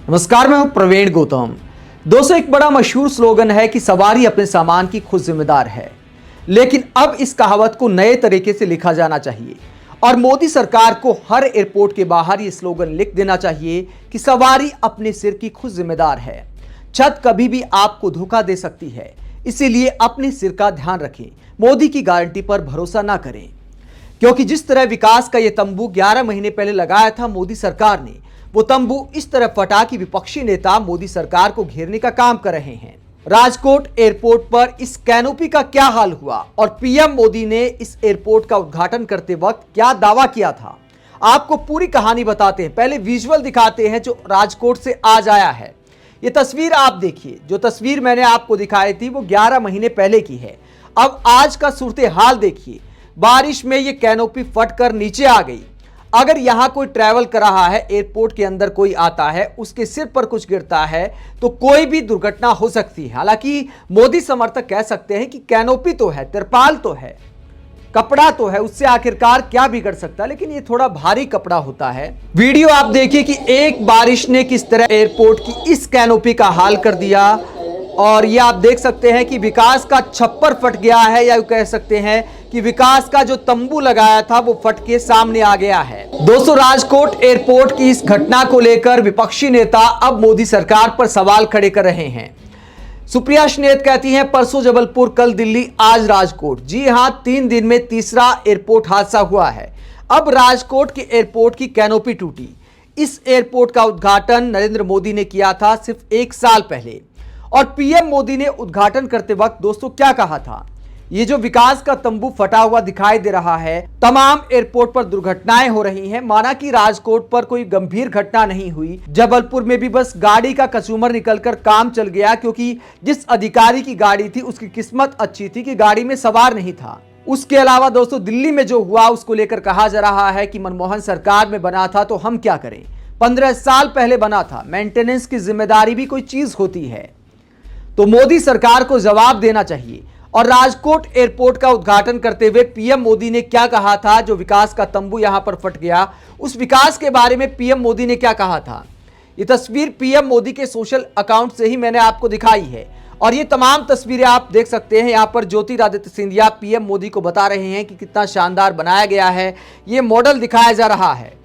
नमस्कार, मैं हूं प्रवीण गौतम। दोस्तों, एक बड़ा मशहूर स्लोगन है कि सवारी अपने सामान की खुद जिम्मेदार है। लेकिन अब इस कहावत को नए तरीके से लिखा जाना चाहिए और मोदी सरकार को हर एयरपोर्ट के बाहर ये स्लोगन लिख देना चाहिए कि सवारी अपने सिर की खुद जिम्मेदार है। छत कभी भी आपको धोखा दे सकती है, इसीलिए अपने सिर का ध्यान रखें। मोदी की गारंटी पर भरोसा ना करें, क्योंकि जिस तरह विकास का ये तंबू 11 महीने पहले लगाया था मोदी सरकार ने, वो तंबू इस तरह फटा कि विपक्षी नेता मोदी सरकार को घेरने का काम कर रहे हैं। राजकोट एयरपोर्ट पर इस कैनोपी का क्या हाल हुआ और पीएम मोदी ने इस एयरपोर्ट का उद्घाटन करते वक्त क्या दावा किया था, आपको पूरी कहानी बताते हैं। पहले विजुअल दिखाते हैं जो राजकोट से आज आया है। ये तस्वीर आप देखिए, जो तस्वीर मैंने आपको दिखाई थी वो 11 महीने पहले की है। अब आज का सूरत हाल देखिए, बारिश में ये कैनोपी फटकर नीचे आ गई। अगर यहां कोई ट्रैवल कर रहा है, एयरपोर्ट के अंदर कोई आता है, उसके सिर पर कुछ गिरता है तो कोई भी दुर्घटना हो सकती है। हालांकि मोदी समर्थक कह सकते हैं कि कैनोपी तो है, तिरपाल तो है, कपड़ा तो है, उससे आखिरकार क्या बिगड़ सकता है, लेकिन ये थोड़ा भारी कपड़ा होता है। वीडियो आप देखिए कि एक बारिश ने किस तरह एयरपोर्ट की इस कैनोपी का हाल कर दिया। और ये आप देख सकते हैं कि विकास का छप्पर फट गया है, या कह सकते हैं कि विकास का जो तंबू लगाया था वो फट के सामने आ गया है। दोस्तों, राजकोट एयरपोर्ट की इस घटना को लेकर विपक्षी नेता अब मोदी सरकार पर सवाल खड़े कर रहे हैं। सुप्रिया श्नेत कहती हैं, परसों जबलपुर, कल दिल्ली, आज राजकोट। जी हां, 3 दिन में तीसरा एयरपोर्ट हादसा हुआ है। अब राजकोट के एयरपोर्ट की कैनोपी टूटी। इस एयरपोर्ट का उद्घाटन नरेंद्र मोदी ने किया था सिर्फ 1 साल पहले। और पीएम मोदी ने उद्घाटन करते वक्त दोस्तों क्या कहा था? ये जो विकास का तंबू फटा हुआ दिखाई दे रहा है, तमाम एयरपोर्ट पर दुर्घटनाएं हो रही हैं। माना कि राजकोट पर कोई गंभीर घटना नहीं हुई, जबलपुर में भी बस गाड़ी का कचूमर निकलकर काम चल गया, क्योंकि जिस अधिकारी की गाड़ी थी उसकी किस्मत अच्छी थी कि गाड़ी में सवार नहीं था। उसके अलावा दोस्तों, दिल्ली में जो हुआ उसको लेकर कहा जा रहा है कि मनमोहन सरकार में बना था तो हम क्या करें, 15 साल पहले बना था। मेंटेनेंस की जिम्मेदारी भी कोई चीज होती है, तो मोदी सरकार को जवाब देना चाहिए। और राजकोट एयरपोर्ट का उद्घाटन करते हुए पीएम मोदी ने क्या कहा था? जो विकास का तंबू यहां पर फट गया, उस विकास के बारे में पीएम मोदी ने क्या कहा था? ये तस्वीर पीएम मोदी के सोशल अकाउंट से ही मैंने आपको दिखाई है। और ये तमाम तस्वीरें आप देख सकते हैं। यहां पर ज्योतिरादित्य सिंधिया पीएम मोदी को बता रहे हैं कि कितना शानदार बनाया गया है, ये मॉडल दिखाया जा रहा है।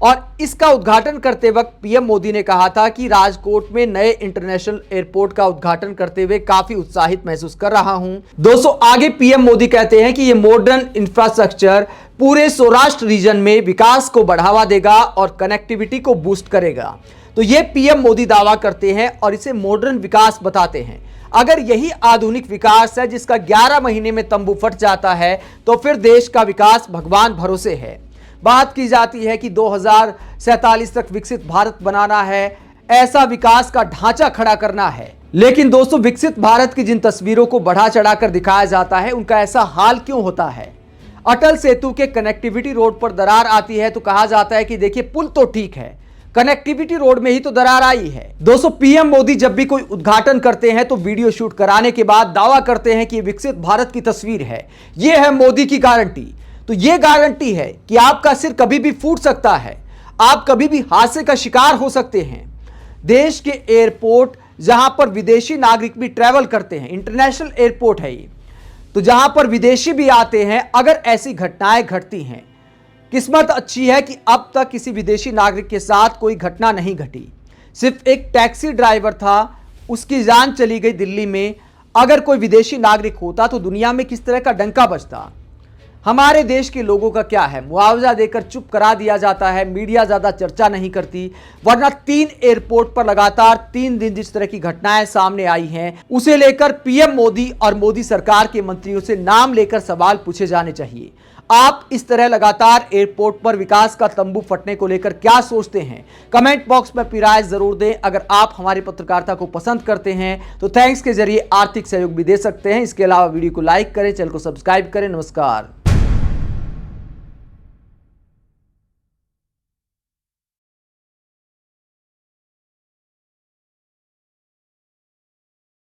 और इसका उद्घाटन करते वक्त पीएम मोदी ने कहा था कि राजकोट में नए इंटरनेशनल एयरपोर्ट का उद्घाटन करते हुए काफी उत्साहित महसूस कर रहा हूं। दोस्तों, आगे पीएम मोदी कहते हैं कि यह मॉडर्न इंफ्रास्ट्रक्चर पूरे सौराष्ट्र रीजन में विकास को बढ़ावा देगा और कनेक्टिविटी को बूस्ट करेगा। तो ये पीएम मोदी दावा करते हैं और इसे मॉडर्न विकास बताते हैं। अगर यही आधुनिक विकास है जिसका 11 महीने में तंबू फट जाता है, तो फिर देश का विकास भगवान भरोसे है। बात की जाती है कि 2047 तक विकसित भारत बनाना है, ऐसा विकास का ढांचा खड़ा करना है। लेकिन दोस्तों, विकसित भारत की जिन तस्वीरों को बढ़ा चढ़ाकर दिखाया जाता है, उनका ऐसा हाल क्यों होता है? अटल सेतु के कनेक्टिविटी रोड पर दरार आती है तो कहा जाता है कि देखिए पुल तो ठीक है, कनेक्टिविटी रोड में ही तो दरार आई है। दोस्तों, पीएम मोदी जब भी कोई उद्घाटन करते हैं तो वीडियो शूट कराने के बाद दावा करते हैं कि विकसित भारत की तस्वीर है, यह है मोदी की गारंटी। तो यह गारंटी है कि आपका सिर कभी भी फूट सकता है, आप कभी भी हादसे का शिकार हो सकते हैं। देश के एयरपोर्ट जहां पर विदेशी नागरिक भी ट्रैवल करते हैं, इंटरनेशनल एयरपोर्ट है ये, तो जहां पर विदेशी भी आते हैं, अगर ऐसी घटनाएं घटती हैं, किस्मत अच्छी है कि अब तक किसी विदेशी नागरिक के साथ कोई घटना नहीं घटी। सिर्फ एक टैक्सी ड्राइवर था, उसकी जान चली गई दिल्ली में। अगर कोई विदेशी नागरिक होता तो दुनिया में किस तरह का डंका बजता। हमारे देश के लोगों का क्या है, मुआवजा देकर चुप करा दिया जाता है, मीडिया ज्यादा चर्चा नहीं करती। वरना 3 एयरपोर्ट पर लगातार 3 दिन जिस तरह की घटनाएं सामने आई हैं, उसे लेकर पीएम मोदी और मोदी सरकार के मंत्रियों से नाम लेकर सवाल पूछे जाने चाहिए। आप इस तरह लगातार एयरपोर्ट पर विकास का तंबू फटने को लेकर क्या सोचते हैं? कमेंट बॉक्स में अपनी राय जरूर दें। अगर आप हमारी पत्रकारिता को पसंद करते हैं तो थैंक्स के जरिए आर्थिक सहयोग भी दे सकते हैं। इसके अलावा वीडियो को लाइक करें, चैनल को सब्सक्राइब करें। नमस्कार।